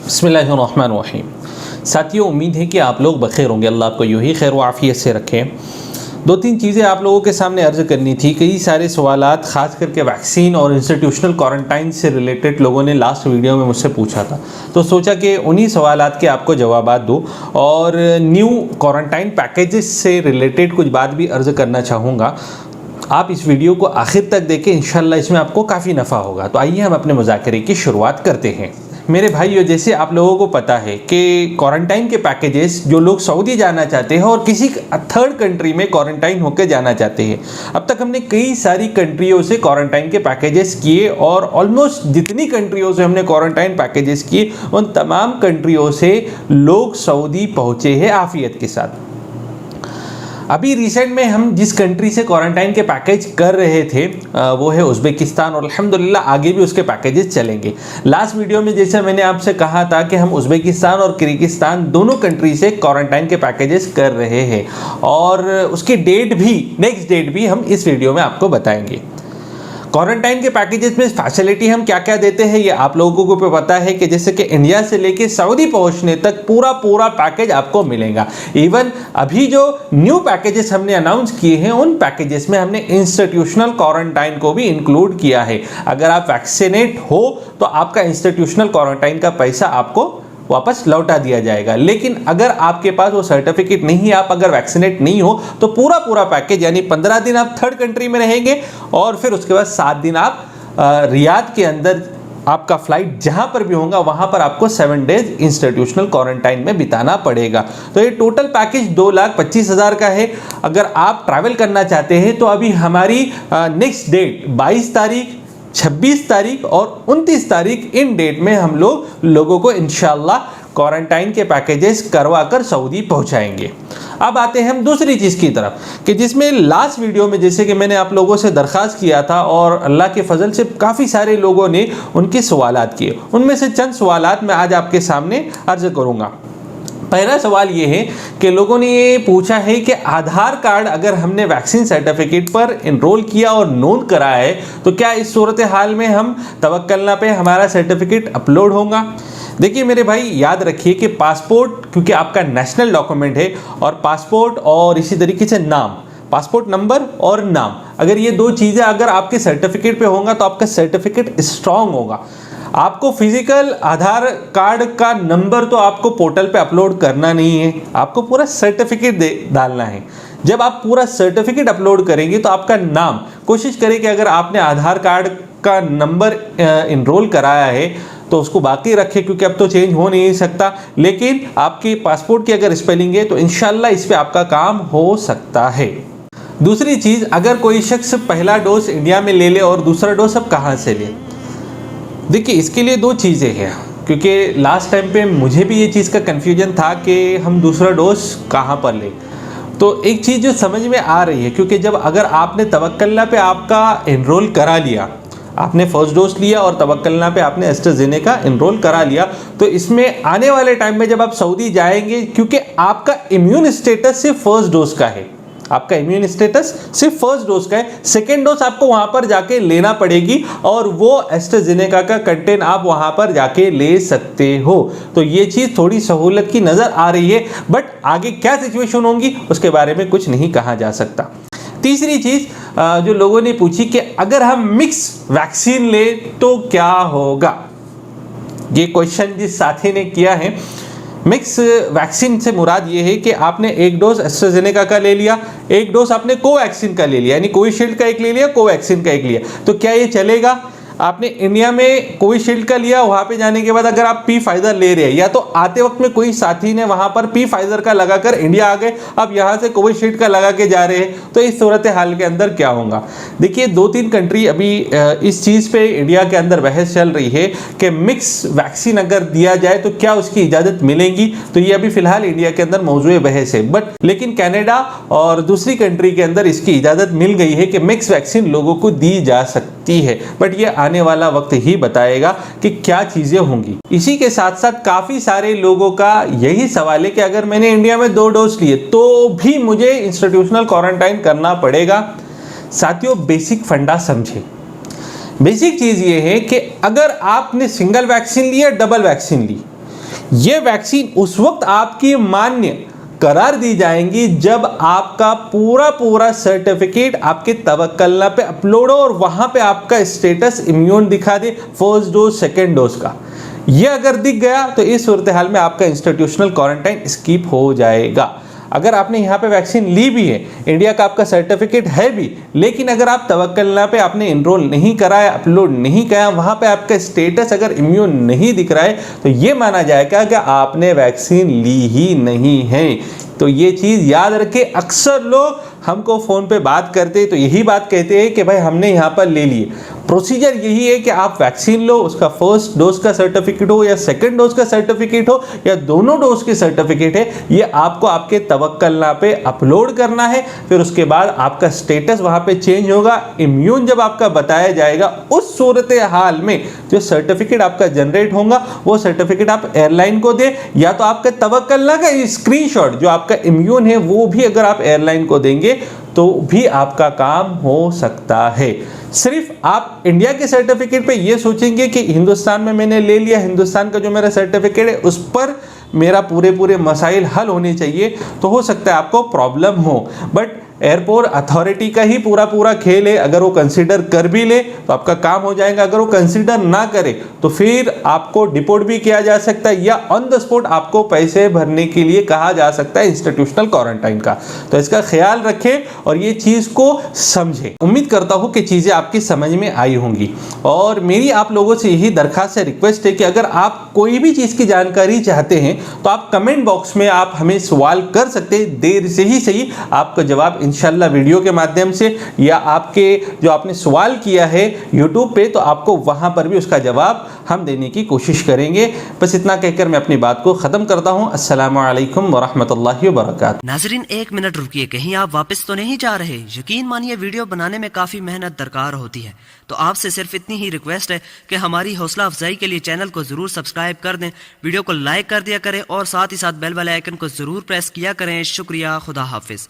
बिस्मिल्लाहिर्रहमानिर्रहीम। साथियों, उम्मीद है कि आप लोग बखैर होंगे। अल्लाह आपको यूँ ही खैर व आफ़ियत से रखें। दो तीन चीज़ें आप लोगों के सामने अर्ज़ करनी थी। कई सारे सवालात ख़ास करके वैक्सीन और इंस्टीट्यूशनल क्वारंटाइन से रिलेटेड लोगों ने लास्ट वीडियो में मुझसे पूछा था, तो सोचा कि उन्हीं सवालात के आपको जवाबात दूँ और न्यू क्वारंटाइन पैकेजेस से रिलेटेड कुछ बात भी अर्ज़ करना चाहूँगा। आप इस वीडियो को आखिर तक देखें, इंशाल्लाह इसमें आपको काफ़ी नफ़ा होगा। तो आइए हम अपने मुज़ाकरे की शुरुआत करते हैं। मेरे भाइयों, जैसे आप लोगों को पता है कि क्वारंटाइन के पैकेजेस जो लोग सऊदी जाना चाहते हैं और किसी थर्ड कंट्री में क्वारंटाइन होकर जाना चाहते हैं, अब तक हमने कई सारी कंट्रियों से क्वारंटाइन के पैकेजेस किए और ऑलमोस्ट जितनी कंट्रियों से हमने क्वारंटाइन पैकेजेस किए उन तमाम कंट्रियों से लोग सऊदी पहुँचे हैं आफियत के साथ। अभी रिसेंट में हम जिस कंट्री से क्वारंटाइन के पैकेज कर रहे थे वो है उज़्बेकिस्तान और अल्हम्दुलिल्लाह आगे भी उसके पैकेजेस चलेंगे। लास्ट वीडियो में जैसे मैंने आपसे कहा था कि हम उज़्बेकिस्तान और किर्गिस्तान दोनों कंट्री से क्वारंटाइन के पैकेजेस कर रहे हैं और उसकी डेट भी, नेक्स्ट डेट भी हम इस वीडियो में आपको बताएंगे। क्वारंटाइन के पैकेजेस में फैसिलिटी हम क्या क्या देते हैं ये आप लोगों को पता है कि जैसे कि इंडिया से लेके सऊदी पहुंचने तक पूरा पैकेज आपको मिलेगा। इवन अभी जो न्यू पैकेजेस हमने अनाउंस किए हैं उन पैकेजेस में हमने इंस्टीट्यूशनल क्वारंटाइन को भी इंक्लूड किया है। अगर आप वैक्सीनेट हो तो आपका इंस्टीट्यूशनल क्वारंटाइन का पैसा आपको वापस लौटा दिया जाएगा, लेकिन अगर आपके पास वो सर्टिफिकेट नहीं है, आप अगर वैक्सीनेट नहीं हो तो पूरा पैकेज यानी 15 दिन आप थर्ड कंट्री में रहेंगे और फिर उसके बाद 7 दिन आप रियाद के अंदर आपका फ्लाइट जहां पर भी होगा वहां पर आपको 7 डेज इंस्टीट्यूशनल क्वारंटाइन में बिताना पड़ेगा। तो ये टोटल पैकेज 2,25,000 का है। अगर आप ट्रैवल करना चाहते हैं तो अभी हमारी नेक्स्ट डेट 22 तारीख, 26 तारीख और 29 तारीख, इन डेट में हम लोगों को इंशाल्लाह क्वारंटाइन के पैकेजेस करवा कर सऊदी पहुंचाएंगे। अब आते हैं हम दूसरी चीज़ की तरफ कि जिसमें लास्ट वीडियो में जैसे कि मैंने आप लोगों से दरख्वास्त किया था और अल्लाह के फजल से काफ़ी सारे लोगों ने उनके सवालात किए, उनमें से चंद सवालात मैं आज आपके सामने अर्ज करूँगा। पहला सवाल ये है कि लोगों ने ये पूछा है कि आधार कार्ड अगर हमने वैक्सीन सर्टिफिकेट पर इनरोल किया और नोंद कराया है तो क्या इस सूरत हाल में हम तवक्कलना पे हमारा सर्टिफिकेट अपलोड होगा। देखिए मेरे भाई, याद रखिए कि पासपोर्ट क्योंकि आपका नेशनल डॉक्यूमेंट है और पासपोर्ट और इसी तरीके से नाम, पासपोर्ट नंबर और नाम, अगर ये दो चीज़ें अगर आपके सर्टिफिकेट पे होगा तो आपका सर्टिफिकेट स्ट्रांग होगा। आपको फिजिकल आधार कार्ड का नंबर तो आपको पोर्टल पे अपलोड करना नहीं है, आपको पूरा सर्टिफिकेट डालना है। जब आप पूरा सर्टिफिकेट अपलोड करेंगे तो आपका नाम, कोशिश करें कि अगर आपने आधार कार्ड का नंबर इनरोल कराया है तो उसको बाकी रखें क्योंकि अब तो चेंज हो नहीं सकता, लेकिन आपकी पासपोर्ट की अगर स्पेलिंग है तो इंशाल्लाह इस पर आपका काम हो सकता है। दूसरी चीज़, अगर कोई शख्स पहला डोज इंडिया में ले ले और दूसरा डोज अब कहाँ से ले। देखिए इसके लिए दो चीज़ें हैं, क्योंकि लास्ट टाइम पे मुझे भी ये चीज़ का कन्फ्यूजन था कि हम दूसरा डोज कहाँ पर लें। तो एक चीज़ जो समझ में आ रही है, क्योंकि जब अगर आपने तवक्कलना पे आपका इनरोल करा लिया, आपने फर्स्ट डोज लिया और तवक्कलना पे आपने एस्ट्राजेनेका इनरोल करा लिया, तो इसमें आने वाले टाइम में जब आप सऊदी जाएंगे, क्योंकि आपका इम्यून स्टेटस सिर्फ फर्स्ट डोज का है, आपका इम्यून स्टेटस सिर्फ फर्स्ट डोज का है, सेकेंड डोज आपको वहां पर जाके लेना पड़ेगी और वो एस्ट्राजेनेका का कंटेंट आप वहां पर जाके ले सकते हो। तो ये चीज़ थोड़ी सहूलत की नज़र आ रही है, बट आगे क्या सिचुएशन होंगी उसके बारे में कुछ नहीं कहा जा सकता। तीसरी चीज़ जो लोगों ने पूछी कि अगर हम मिक्स वैक्सीन ले तो क्या होगा, ये क्वेश्चन जिस साथी ने किया है। मिक्स वैक्सीन से मुराद ये है कि आपने एक डोज एस्ट्राजेनेका का ले लिया, एक डोज आपने कोवैक्सीन का ले लिया, यानी कोविशील्ड का एक ले लिया, कोवैक्सीन का एक लिया, तो क्या ये चलेगा। आपने इंडिया में कोविशील्ड का लिया, वहाँ पे जाने के बाद अगर आप पी फाइजर ले रहे हैं, या तो आते वक्त में कोई साथी ने वहाँ पर पी फाइजर का लगाकर इंडिया आ गए, अब यहाँ से कोविशील्ड का लगा के जा रहे हैं, तो इस सूरत हाल के अंदर क्या होगा। देखिए 2-3 कंट्री अभी इस चीज़ पे इंडिया के अंदर बहस चल रही है कि मिक्स वैक्सीन अगर दिया जाए तो क्या उसकी इजाज़त मिलेगी, तो ये अभी फिलहाल इंडिया के अंदर मौजूद बहस है। बट लेकिन कनाडा और दूसरी कंट्री के अंदर इसकी इजाज़त मिल गई है कि मिक्स वैक्सीन लोगों को दी जा सकती है, बट ये आने वाला वक्त ही बताएगा कि क्या चीजें होंगी। इसी के साथ साथ काफी सारे लोगों का यही सवाल है कि अगर मैंने इंडिया में 2 डोज लिए तो भी मुझे इंस्टीट्यूशनल क्वारंटाइन करना पड़ेगा। साथियों बेसिक फंडा समझे, बेसिक चीज ये है कि अगर आपने सिंगल वैक्सीन ली या डबल वैक्सीन ली, ये वैक्सीन उस वक्त आपकी मान्य करार दी जाएंगी जब आपका पूरा सर्टिफिकेट आपके तवक्कलनामे पे अपलोड हो और वहां पे आपका स्टेटस इम्यून दिखा दे, फर्स्ट डोज सेकेंड डोज का। ये अगर दिख गया तो इस सूरत हाल में आपका इंस्टीट्यूशनल क्वारंटाइन स्किप हो जाएगा। अगर आपने यहाँ पे वैक्सीन ली भी है, इंडिया का आपका सर्टिफिकेट है भी, लेकिन अगर आप तवक्कलनामे पे आपने इनरोल नहीं कराया, अपलोड नहीं किया, वहाँ पे आपका स्टेटस अगर इम्यून नहीं दिख रहा है, तो ये माना जाएगा कि आपने वैक्सीन ली ही नहीं है। तो ये चीज़ याद रखें। अक्सर लोग हमको फ़ोन पे बात करते तो यही बात कहते हैं कि भाई हमने यहाँ पर ले लिए। प्रोसीजर यही है कि आप वैक्सीन लो, उसका फर्स्ट डोज का सर्टिफिकेट हो या सेकंड डोज का सर्टिफिकेट हो या दोनों डोज के सर्टिफिकेट है, ये आपको आपके तवक्कलनामे पे अपलोड करना है। फिर उसके बाद आपका स्टेटस वहाँ पे चेंज होगा, इम्यून जब आपका बताया जाएगा, उस सूरत हाल में जो सर्टिफिकेट आपका जनरेट होगा वो सर्टिफिकेट आप एयरलाइन को दे, या तो आपका तवक्कलनामे का स्क्रीनशॉट जो आपका इम्यून है वो भी अगर आप एयरलाइन को देंगे तो भी आपका काम हो सकता है। सिर्फ आप इंडिया के सर्टिफिकेट पे ये सोचेंगे कि हिंदुस्तान में मैंने ले लिया, हिंदुस्तान का जो मेरा सर्टिफिकेट है उस पर मेरा पूरे मसाइल हल होने चाहिए, तो हो सकता है आपको प्रॉब्लम हो। बट एयरपोर्ट अथॉरिटी का ही पूरा खेल है। अगर वो कंसीडर कर भी ले तो आपका काम हो जाएगा, अगर वो कंसीडर ना करे तो फिर आपको डिपोर्ट भी किया जा सकता है या ऑन द स्पॉट आपको पैसे भरने के लिए कहा जा सकता है इंस्टीट्यूशनल क्वारंटाइन का। तो इसका ख्याल रखें और ये चीज़ को समझें। उम्मीद करता हूँ कि चीज़ें आपकी समझ में आई होंगी और मेरी आप लोगों से यही दरखास्त है, रिक्वेस्ट है कि अगर आप कोई भी चीज़ की जानकारी चाहते हैं तो आप कमेंट बॉक्स में आप हमें सवाल कर सकते हैं। देर से ही सही आपका जवाब इंशाल्लाह वीडियो के माध्यम से या आपके जो आपने सवाल किया है यूट्यूब पे, तो आपको वहां पर भी उसका जवाब हम देने की कोशिश करेंगे। बस इतना कहकर मैं अपनी बात को ख़त्म करता हूं। अस्सलामु अलैकुम वरहमतुल्लाहि वबरकातुहू। नाजरीन, एक मिनट रुकिए, कहीं आप वापस तो नहीं जा रहे? यकीन मानिए वीडियो बनाने में काफ़ी मेहनत दरकार होती है, तो आपसे सिर्फ इतनी ही रिक्वेस्ट है कि हमारी हौसला अफजाई के लिए चैनल को ज़रूर सब्सक्राइब कर दें, वीडियो को लाइक कर दिया करें और साथ ही साथ बेल वाले आइकन को ज़रूर प्रेस किया करें। शुक्रिया, खुदा हाफिज़।